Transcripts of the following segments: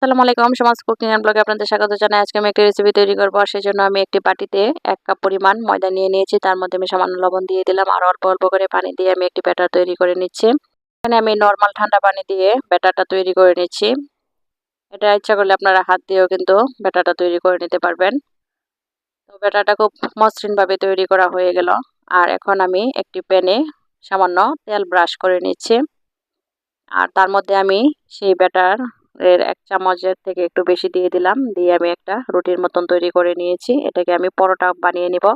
আসসালামু আলাইকুম। সমাজ কুকিং এন্ড ব্লগে আপনাদের স্বাগত জানাই। আজকে আমি একটা রেসিপি তৈরি করব। আর সেজন্য আমি একটি বাটিতে 1 কাপ পরিমাণ ময়দা নিয়ে নিয়েছি। তার মধ্যে আমি সামান্য লবণ দিয়ে দিলাম আর অল্প অল্প করে পানি দিয়ে আমি একটি ব্যাটার তৈরি করে নিচ্ছি। এখানে আমি নরমাল ঠান্ডা পানি দিয়ে ব্যাটারটা তৈরি করে নিচ্ছি। এটা ইচ্ছা করলে আপনারা হাত দিয়েও কিন্তু ব্যাটারটা তৈরি করে নিতে পারবেন। তো ব্যাটারটা খুব মসৃণভাবে তৈরি করা হয়ে গেল। আর এখন আমি একটি প্যানে সামান্য তেল ব্রাশ করে নিচ্ছি। আর তার মধ্যে আমি সেই ব্যাটার এর 1 চামচের থেকে একটু বেশি দিয়ে দিলাম। দিয়ে আমি একটা রুটির মতন তৈরি করে নিয়েছি। এটাকে আমি পরোটা বানিয়ে নিব।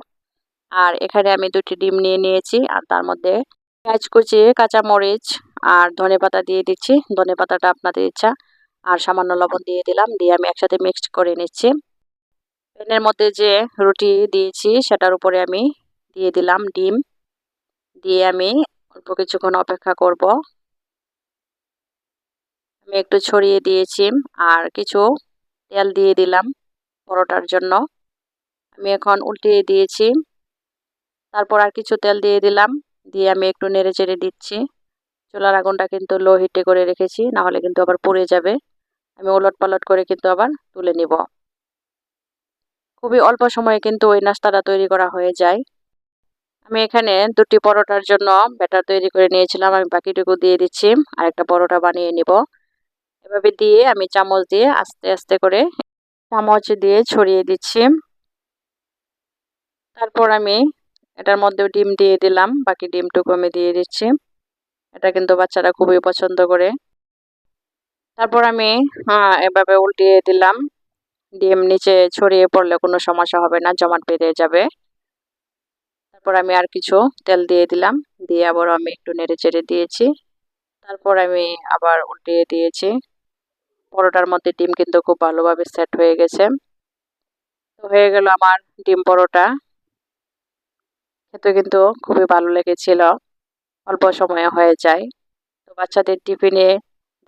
আর এখানে আমি 2টি ডিম নিয়ে নিয়েছি। আর তার মধ্যে পেঁয়াজ কুচি, কাঁচামরিচ আর ধনেপাতা দিয়ে দিচ্ছি। ধনেপাতাটা আপনাদের ইচ্ছা। আর সামান্য লবণ দিয়ে দিলাম। দিয়ে আমি একসাথে মিক্সড করে নিচ্ছি। প্যানের মধ্যে যে রুটি দিয়েছি সেটার উপরে আমি দিয়ে দিলাম ডিম। দিয়ে আমি অল্প কিছুক্ষণ অপেক্ষা করব। আমি একটু ছড়িয়ে দিয়েছি আর কিছু তেল দিয়ে দিলাম পরোটার জন্য। আমি এখন উল্টিয়ে দিয়েছি। তারপর আর কিছু তেল দিয়ে দিলাম। দিয়ে আমি একটু নেড়েচেড়ে দিচ্ছি। চুলার আগুনটা কিন্তু লো হিটে করে রেখেছি, না হলে কিন্তু আবার পুড়ে যাবে। আমি ওলটপালট করে কিন্তু আবার তুলে নিব। খুবই অল্প সময়ে কিন্তু ওই নাস্তাটা তৈরি করা হয়ে যায়। আমি এখানে 2টি পরোটার জন্য ব্যাটার তৈরি করে নিয়েছিলাম। আমি বাকিটুকু দিয়ে দিচ্ছি। আরেকটা পরোটা বানিয়ে নিব। এভাবে দিয়ে আমি চামচ দিয়ে আস্তে আস্তে করে চামচ দিয়ে ছড়িয়ে দিচ্ছি। তারপর আমি এটার মধ্যে ডিম দিয়ে দিলাম। বাকি ডিমটুকু আমি দিয়ে দিচ্ছি। এটা কিন্তু বাচ্চারা খুবই পছন্দ করে। তারপর আমি এভাবে উল্টিয়ে দিলাম। ডিম নিচে ছড়িয়ে পড়লে কোনো সমস্যা হবে না, জমাট বেঁধে যাবে। তারপর আমি আর কিছু তেল দিয়ে দিলাম। দিয়ে আবার আমি একটু নেড়েচেড়ে দিয়েছি। তারপর আমি আবার উল্টিয়ে দিয়েছি। পরোটার মধ্যে ডিম কিন্তু খুব ভালোভাবে সেট হয়ে গেছে। তো হয়ে গেল আমার ডিম পরোটা। খেতে কিন্তু খুবই ভালো লেগেছিল। অল্প সময়ে হয়ে যায়। তো বাচ্চাদের টিফিনে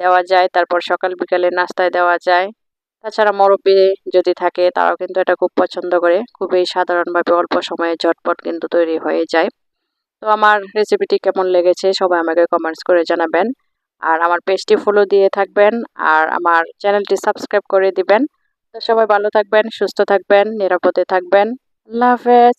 দেওয়া যায়, তারপর সকাল বিকালে নাস্তায় দেওয়া যায়। তাছাড়া মুরব্বি যদি থাকে তারাও কিন্তু এটা খুব পছন্দ করে। খুবই সাধারণভাবে অল্প সময়ে ঝটপট কিন্তু তৈরি হয়ে যায়। তো আমার রেসিপিটি কেমন লেগেছে সবাই আমাকে কমেন্টস করে জানাবেন। আর আমার পেজটি ফলো দিয়ে থাকবেন আর আমার চ্যানেলটি সাবস্ক্রাইব করে দিবেন। তো সবাই ভালো থাকবেন, সুস্থ থাকবেন, নিরাপদে থাকবেন। আল্লাহ হাফেজ।